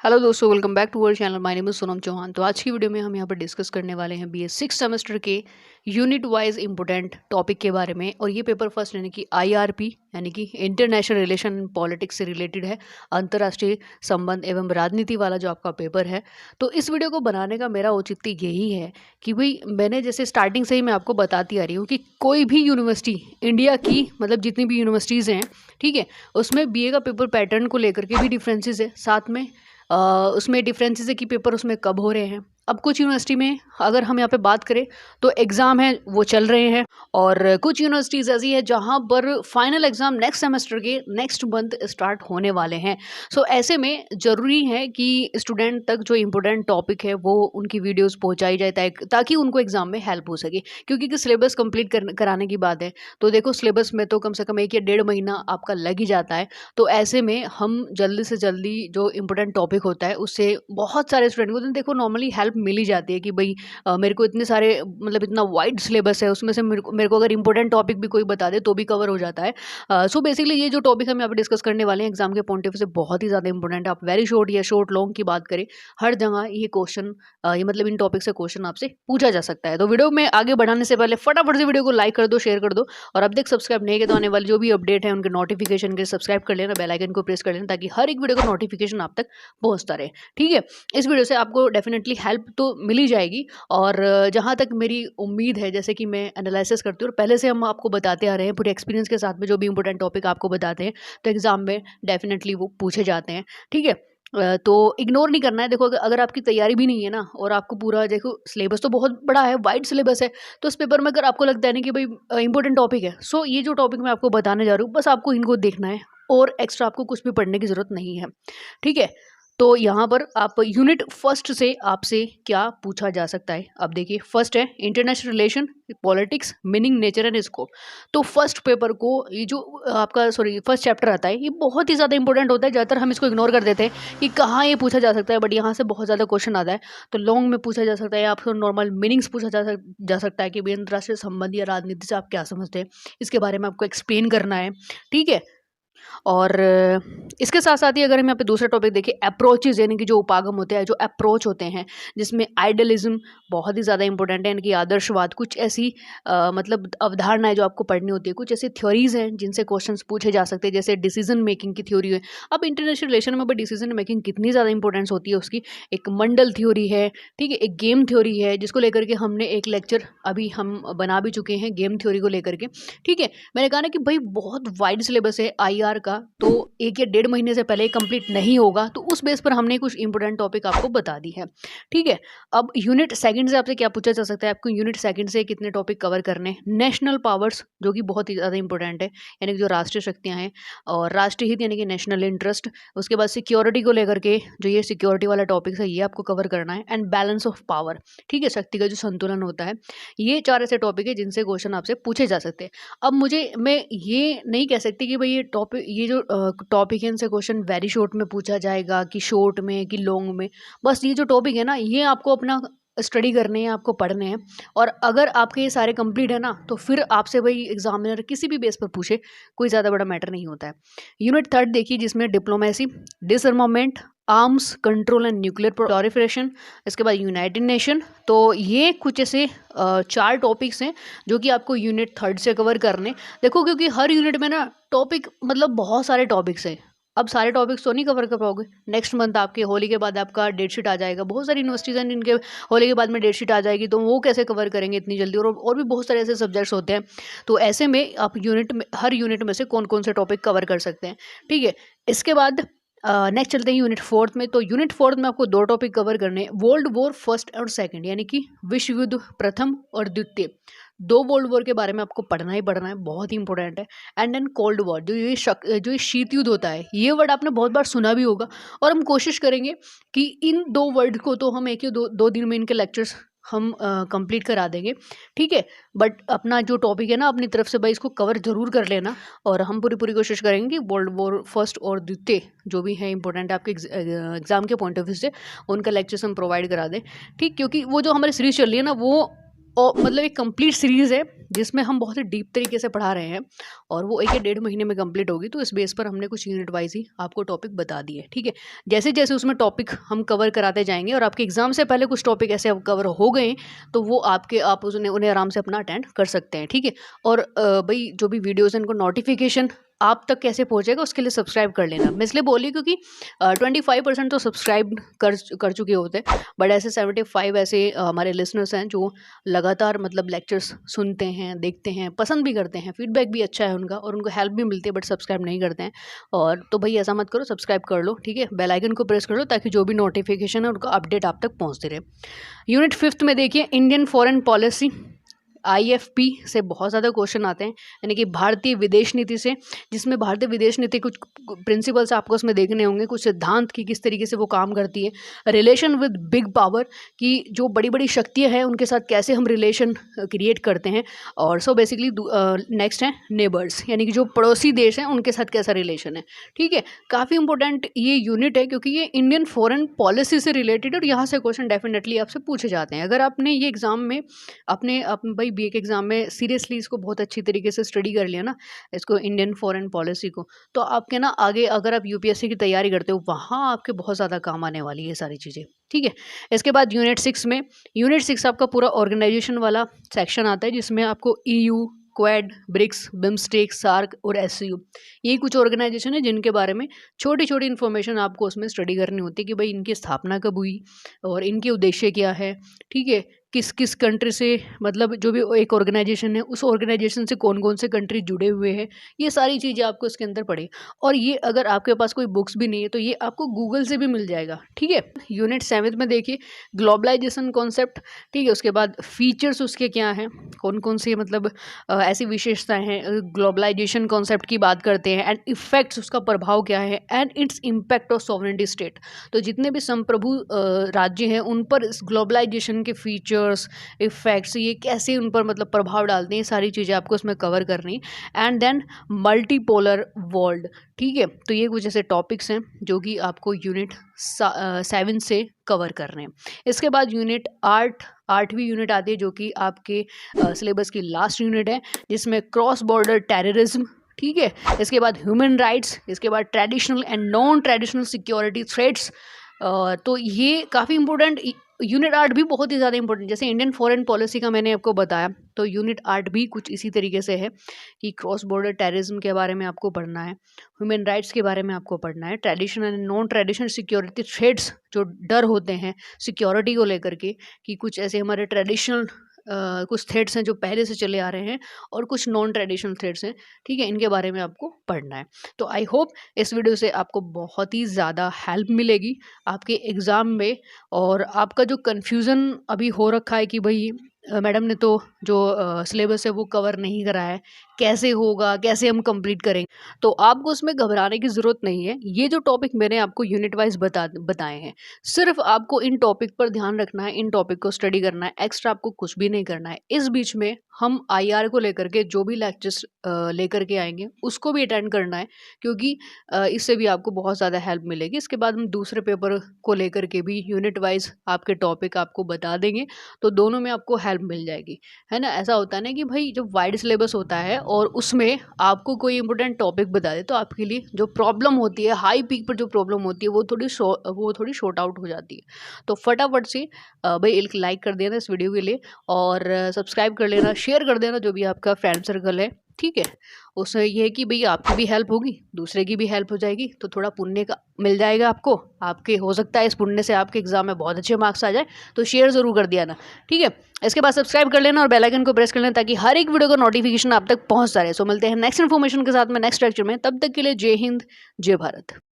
Hello दोस्तों, welcome back to our channel. My name is Sonam Chauhan. तो आज की वीडियो में हम यहाँ पर डिस्कस करने वाले हैं बीए सिक्स सेमेस्टर के यूनिट वाइज इंपॉर्टेंट टॉपिक के बारे में। और ये पेपर फर्स्ट यानी कि आईआरपी यानी कि इंटरनेशनल रिलेशन एंड पॉलिटिक्स से रिलेटेड है, अंतर्राष्ट्रीय संबंध एवं राजनीति वाला जो आपका पेपर है। तो इस वीडियो को बनाने का मेरा औचित्य यही है कि भाई मैंने जैसे स्टार्टिंग से ही मैं आपको बताती आ रही हूँ कि कोई भी यूनिवर्सिटी इंडिया की मतलब जितनी भी यूनिवर्सिटीज़ हैं, ठीक है, उसमें बीए का पेपर पैटर्न को लेकर के भी डिफरेंसेस है। साथ में उसमें डिफरेंसेस है कि पेपर उसमें कब हो रहे हैं। अब कुछ यूनिवर्सिटी में अगर हम यहाँ पे बात करें तो एग्ज़ाम है वो चल रहे हैं, और कुछ यूनिवर्सिटीज़ ऐसी है जहाँ पर फाइनल एग्ज़ाम नेक्स्ट सेमेस्टर के नेक्स्ट मंथ स्टार्ट होने वाले हैं। सो ऐसे में ज़रूरी है कि स्टूडेंट तक जो इम्पोर्टेंट टॉपिक है वो उनकी वीडियोस पहुँचाई जाए ताकि उनको एग्ज़ाम में हेल्प हो सके। क्योंकि सिलेबस कंप्लीट कराने की बात है तो देखो सिलेबस में तो कम से कम 1 या डेढ़ महीना आपका लग ही जाता है। तो ऐसे में हम जल्दी से जल्दी जो इम्पोर्टेंट टॉपिक होता है उससे बहुत सारे स्टूडेंट को तो देखो नॉर्मली हेल्प मिल ही जाती है कि भाई मेरे को इतने सारे मतलब इतना वाइड सिलेबस है, उसमें से मेरे को अगर इंपॉर्टेंट टॉपिक भी कोई बता दे तो भी कवर हो जाता है। सो बेसिकली ये जो टॉपिक हम यहाँ पे डिस्कस करने वाले हैं एग्जाम के पॉइंट ऑफ व्यू से बहुत ही ज़्यादा इंपॉर्टेंट है। आप वेरी शॉर्ट या शॉर्ट लॉन्ग की बात करें, हर जगह ये क्वेश्चन ये मतलब इन टॉपिक से क्वेश्चन आपसे पूछा जा सकता है। तो वीडियो में आगे बढ़ाने से पहले फटाफट से वीडियो को लाइक कर दो, शेयर कर दो, और अब तक सब्सक्राइब नहीं किया तो आने वाले जो भी अपडेट है उनके नोटिफिकेशन के सब्सक्राइब कर लेना, बेल आइकन को प्रेस कर लेना ताकि हर एक वीडियो का नोटिफिकेशन आप तक पहुंचता रहे। ठीक है, इस वीडियो से आपको डेफिनेटली हेल्प तो मिल ही जाएगी। और जहाँ तक मेरी उम्मीद है, जैसे कि मैं एनालिसिस करती हूँ और पहले से हम आपको बताते आ रहे हैं पूरे एक्सपीरियंस के साथ में, जो भी इंपॉर्टेंट टॉपिक आपको बताते हैं तो एग्जाम में डेफिनेटली वो पूछे जाते हैं। ठीक है, तो इग्नोर नहीं करना है। देखो अगर आपकी तैयारी भी नहीं है ना, और आपको पूरा देखो सिलेबस तो बहुत बड़ा है, वाइड सिलेबस है, तो इस पेपर में अगर आपको लगता है ना कि भाई इंपॉर्टेंट टॉपिक है, सो ये जो टॉपिक मैं आपको बताने जा रही हूँ बस आपको इनको देखना है और एक्स्ट्रा आपको कुछ भी पढ़ने की ज़रूरत नहीं है। ठीक है, तो यहाँ पर आप यूनिट फर्स्ट से आपसे क्या पूछा जा सकता है। अब देखिए, फर्स्ट है international relation, politics, meaning, nature and scope. तो फर्स्ट पेपर को ये जो आपका फर्स्ट चैप्टर आता है ये बहुत ही ज़्यादा इंपॉर्टेंट होता है। ज़्यादातर हम इसको इग्नोर कर देते हैं कि कहाँ ये पूछा जा सकता है, बट यहाँ से बहुत ज़्यादा क्वेश्चन आता है। तो लॉन्ग में पूछा जा सकता है, आपको नॉर्मल मीनिंग्स पूछा जा सकता है कि भाई अंतर्राष्ट्रीय संबंध या राजनीति से आप क्या समझते हैं, इसके बारे में आपको एक्सप्लेन करना है। ठीक है, और इसके साथ साथ ही अगर हम यहाँ पे दूसरा टॉपिक देखें, अप्रोचेज यानी कि जो उपागम होते हैं, जो अप्रोच होते हैं, जिसमें आइडियलिज्म बहुत ही ज़्यादा इंपॉर्टेंट है, यानी कि आदर्शवाद, कुछ ऐसी मतलब अवधारणाएं जो आपको पढ़नी होती है, कुछ ऐसी थ्योरीज हैं जिनसे क्वेश्चंस पूछे जा सकते हैं, जैसे डिसीजन मेकिंग की थ्योरी है। अब इंटरनेशनल रिलेशन में डिसीजन मेकिंग कितनी ज़्यादा इंपॉर्टेंस होती है उसकी, एक मंडल थ्योरी है, ठीक है, एक गेम थ्योरी है जिसको लेकर के हमने एक लेक्चर अभी हम बना भी चुके हैं गेम थ्योरी को लेकर के। ठीक है, मैंने कहा ना कि भाई बहुत वाइड सिलेबस है आईआर का, तो 1 या डेढ़ महीने से पहले कंप्लीट नहीं होगा, तो उस बेस पर हमने कुछ इंपॉर्टेंट टॉपिक आपको बता दी है। ठीक है, अब यूनिट सेकंड से आपसे क्या पूछा जा सकता है, आपको यूनिट सेकंड से कितने टॉपिक कवर करने हैं। नेशनल पावर्स जो कि बहुत ही ज़्यादा इंपॉर्टेंट है, यानी कि जो राष्ट्रीय शक्तियाँ हैं, और राष्ट्रीय हित यानी कि नेशनल इंटरेस्ट। उसके बाद सिक्योरिटी को लेकर के जो ये सिक्योरिटी वाला टॉपिक है ये आपको कवर करना है, एंड बैलेंस ऑफ पावर, ठीक है, शक्ति का जो संतुलन होता है। ये 4 ऐसे टॉपिक है जिनसे क्वेश्चन आपसे पूछे जा सकते हैं। अब मैं ये नहीं कह सकती कि भाई ये जो टॉपिक है इनसे क्वेश्चन वेरी शॉर्ट में पूछा जाएगा कि शॉर्ट में कि लॉन्ग में। बस ये जो टॉपिक है ना ये आपको अपना स्टडी करने हैं, आपको पढ़ने हैं, और अगर आपके ये सारे कंप्लीट है ना तो फिर आपसे भाई एग्जामिनर किसी भी बेस पर पूछे कोई ज़्यादा बड़ा मैटर नहीं होता है। यूनिट थर्ड देखिए, जिसमें diplomacy, डिसआर्मामेंट, arms control and nuclear proliferation, इसके बाद यूनाइटेड नेशन। तो ये कुछ ऐसे 4 टॉपिक्स हैं जो कि आपको यूनिट थर्ड से कवर करने। देखो क्योंकि हर यूनिट में ना टॉपिक मतलब बहुत सारे टॉपिक्स हैं, अब सारे टॉपिक्स तो नहीं कवर कर पाओगे। नेक्स्ट मंथ आपके होली के बाद आपका डेट शीट आ जाएगा, बहुत सारी यूनिवर्सिटीज़ हैं जिनके होली के बाद में डेट शीट आ जाएगी, तो वो कैसे कवर करेंगे इतनी जल्दी, और भी बहुत सारे ऐसे सब्जेक्ट्स होते हैं। तो ऐसे में आप हर यूनिट में से कौन कौन से टॉपिक कवर कर सकते हैं। ठीक है, इसके बाद नेक्स्ट चलते हैं यूनिट फोर्थ में। तो यूनिट फोर्थ में आपको 2 टॉपिक कवर करने हैं, वर्ल्ड वॉर फर्स्ट और सेकंड, यानी कि विश्व युद्ध प्रथम और द्वितीय। 2 वर्ल्ड वॉर के बारे में आपको पढ़ना ही पढ़ना है, बहुत ही इंपॉर्टेंट है। एंड देन कोल्ड वॉर, जो ये शीत युद्ध होता है, ये वर्ड आपने बहुत बार सुना भी होगा, और हम कोशिश करेंगे कि इन 2 वर्ड को तो हम एक ही दो दिन में इनके लेक्चर्स हम कंप्लीट करा देंगे। ठीक है, बट अपना जो टॉपिक है ना अपनी तरफ से भाई इसको कवर जरूर कर लेना, और हम पूरी कोशिश करेंगे कि वर्ल्ड वॉर फर्स्ट और द्वितीय जो भी है इंपॉर्टेंट आपके एग्जाम के पॉइंट ऑफ व्यू से उनका लेक्चर्स हम प्रोवाइड करा दें। ठीक, क्योंकि वो जो हमारी सीरीज चल रही है ना वो और मतलब एक कंप्लीट सीरीज़ है जिसमें हम बहुत ही डीप तरीके से पढ़ा रहे हैं और वो 1 या 1.5 महीने में कंप्लीट होगी। तो इस बेस पर हमने कुछ यूनिट वाइज ही आपको टॉपिक बता दिए, ठीक है। जैसे जैसे उसमें टॉपिक हम कवर कराते जाएंगे और आपके एग्जाम से पहले कुछ टॉपिक ऐसे अब कवर हो गए तो वो आप उन्हें आराम से अपना अटेंड कर सकते हैं, ठीक है। और भाई जो भी वीडियोज़ हैं उनको नोटिफिकेशन आप तक कैसे पहुंचेगा उसके लिए सब्सक्राइब कर लेना। मैं इसलिए बोली क्योंकि 25% तो सब्सक्राइब कर चुके होते हैं, बट ऐसे 75 ऐसे हमारे लिसनर्स हैं जो लगातार मतलब लेक्चर्स सुनते हैं, देखते हैं, पसंद भी करते हैं, फीडबैक भी अच्छा है उनका और उनको हेल्प भी मिलती है, बट सब्सक्राइब नहीं करते हैं। और तो भाई ऐसा मत करो, सब्सक्राइब कर लो, ठीक है। बेल आइकन को प्रेस कर लो ताकि जो भी नोटिफिकेशन है उनका अपडेट आप तक पहुंचते रहे। यूनिट 5 में देखिए इंडियन फॉरेन पॉलिसी, IFP से बहुत ज़्यादा क्वेश्चन आते हैं, यानी कि भारतीय विदेश नीति से, जिसमें भारतीय विदेश नीति कुछ प्रिंसिपल्स आपको उसमें देखने होंगे, कुछ सिद्धांत की किस तरीके से वो काम करती है। रिलेशन विद बिग पावर की जो बड़ी बड़ी शक्तियाँ हैं उनके साथ कैसे हम रिलेशन क्रिएट करते हैं। और सो बेसिकली नेक्स्ट है नेबर्स, यानी कि जो पड़ोसी देश हैं उनके साथ कैसा रिलेशन है, ठीक है। काफ़ी इंपॉर्टेंट ये यूनिट है क्योंकि ये इंडियन फॉरेन पॉलिसी से रिलेटेड और यहाँ से क्वेश्चन डेफिनेटली आपसे पूछे जाते हैं। अगर आपने ये एग्जाम में अपने भाई BA के एग्ज़ाम में सीरियसली इसको बहुत अच्छी तरीके से स्टडी कर लिया ना, इसको इंडियन फॉरेन पॉलिसी को, तो आपके ना आगे अगर आप UPSC की तैयारी करते हो वहाँ आपके बहुत ज़्यादा काम आने वाली है ये सारी चीज़ें, ठीक है। इसके बाद यूनिट 6 आपका पूरा ऑर्गेनाइजेशन वाला सेक्शन आता है जिसमें आपको EU, Quad, BRICS, BIMSTEC, SAARC और SCO, ये कुछ ऑर्गेनाइजेशन है जिनके बारे में छोटी छोटी इन्फॉर्मेशन आपको उसमें स्टडी करनी होती है कि भाई इनकी स्थापना कब हुई और इनके उद्देश्य क्या है, ठीक है। किस किस कंट्री से, मतलब जो भी एक ऑर्गेनाइजेशन है उस ऑर्गेनाइजेशन से कौन कौन से कंट्री जुड़े हुए हैं, ये सारी चीज़ें आपको इसके अंदर पढ़े। और ये अगर आपके पास कोई बुक्स भी नहीं है तो ये आपको गूगल से भी मिल जाएगा, ठीक है। यूनिट 7 में देखिए ग्लोबलाइजेशन कॉन्सेप्ट, ठीक है। उसके बाद फीचर्स उसके क्या हैं, कौन कौन से मतलब ऐसी विशेषताएं हैं, ग्लोबलाइजेशन कॉन्सेप्ट की बात करते हैं, एंड इफेक्ट्स, उसका प्रभाव क्या है, and its impact of sovereignty state. तो जितने भी संप्रभु राज्य हैं उन पर इस ग्लोबलाइजेशन के फीचर्स, इफेक्ट्स, ये कैसे उन पर मतलब प्रभाव डालते हैं, सारी चीज़ें आपको उसमें कवर करनी। एंड देन मल्टीपोलर वर्ल्ड, ठीक है। तो ये कुछ ऐसे टॉपिक्स हैं जो कि आपको यूनिट 7 से कवर करने हैं। इसके बाद यूनिट 8वीं यूनिट आती है जो कि आपके सिलेबस की लास्ट यूनिट है, जिसमें क्रॉस बॉर्डर टेररिज्म, ठीक है। इसके बाद ह्यूमन राइट्स, इसके बाद traditional and non traditional security threats. तो ये काफ़ी इंपॉर्टेंट, यूनिट 8 भी बहुत ही ज़्यादा इंपॉर्टेंट, जैसे इंडियन फॉरेन पॉलिसी का मैंने आपको बताया, तो यूनिट 8 भी कुछ इसी तरीके से है कि क्रॉस बॉर्डर टेररिज्म के बारे में आपको पढ़ना है, ह्यूमन राइट्स के बारे में आपको पढ़ना है, traditional and non traditional security threats, जो डर होते हैं सिक्योरिटी को लेकर के, कि कुछ ऐसे हमारे ट्रेडिशनल कुछ थ्रेट्स हैं जो पहले से चले आ रहे हैं और कुछ नॉन ट्रेडिशनल थ्रेट्स हैं, ठीक है। इनके बारे में आपको पढ़ना है। तो आई होप इस वीडियो से आपको बहुत ही ज़्यादा हेल्प मिलेगी आपके एग्ज़ाम में। और आपका जो कन्फ्यूज़न अभी हो रखा है कि भाई मैडम ने तो जो सिलेबस है वो कवर नहीं करा है, कैसे होगा, कैसे हम कंप्लीट करेंगे, तो आपको उसमें घबराने की ज़रूरत नहीं है। ये जो टॉपिक मैंने आपको यूनिट वाइज बताए हैं, सिर्फ आपको इन टॉपिक पर ध्यान रखना है, इन टॉपिक को स्टडी करना है, एक्स्ट्रा आपको कुछ भी नहीं करना है। इस बीच में हम IR को लेकर के जो भी लेक्चर्स लेकर के आएंगे उसको भी अटेंड करना है, क्योंकि इससे भी आपको बहुत ज़्यादा हेल्प मिलेगी। इसके बाद हम दूसरे पेपर को लेकर के भी यूनिट वाइज आपके टॉपिक आपको बता देंगे, तो दोनों में आपको हेल्प मिल जाएगी, है ना। ऐसा होता है ना कि भाई जब वाइड सिलेबस होता है और उसमें आपको कोई इंपॉर्टेंट टॉपिक बता दे तो आपके लिए जो प्रॉब्लम होती है, हाई पीक पर जो प्रॉब्लम होती है वो थोड़ी शॉर्ट आउट हो जाती है। तो फटाफट से भाई एक लाइक कर देना इस वीडियो के लिए और सब्सक्राइब कर लेना, शेयर कर देना जो भी आपका फ्रेंड सर्कल है, ठीक है। उससे ये है कि भाई आपकी भी हेल्प होगी, दूसरे की भी हेल्प हो जाएगी, तो थोड़ा पुण्य का मिल जाएगा आपको। आपके हो सकता है इस पुण्य से आपके एग्जाम में बहुत अच्छे मार्क्स आ जाए, तो शेयर ज़रूर कर दिया ना, ठीक है। इसके बाद सब्सक्राइब कर लेना और बेल आइकन को प्रेस कर लेना ताकि हर एक वीडियो का नोटिफिकेशन आप तक पहुंचता रहे। सो मिलते हैं नेक्स्ट इन्फॉर्मेशन के साथ में नेक्स्ट लेक्चर में, तब तक के लिए जय हिंद, जय भारत।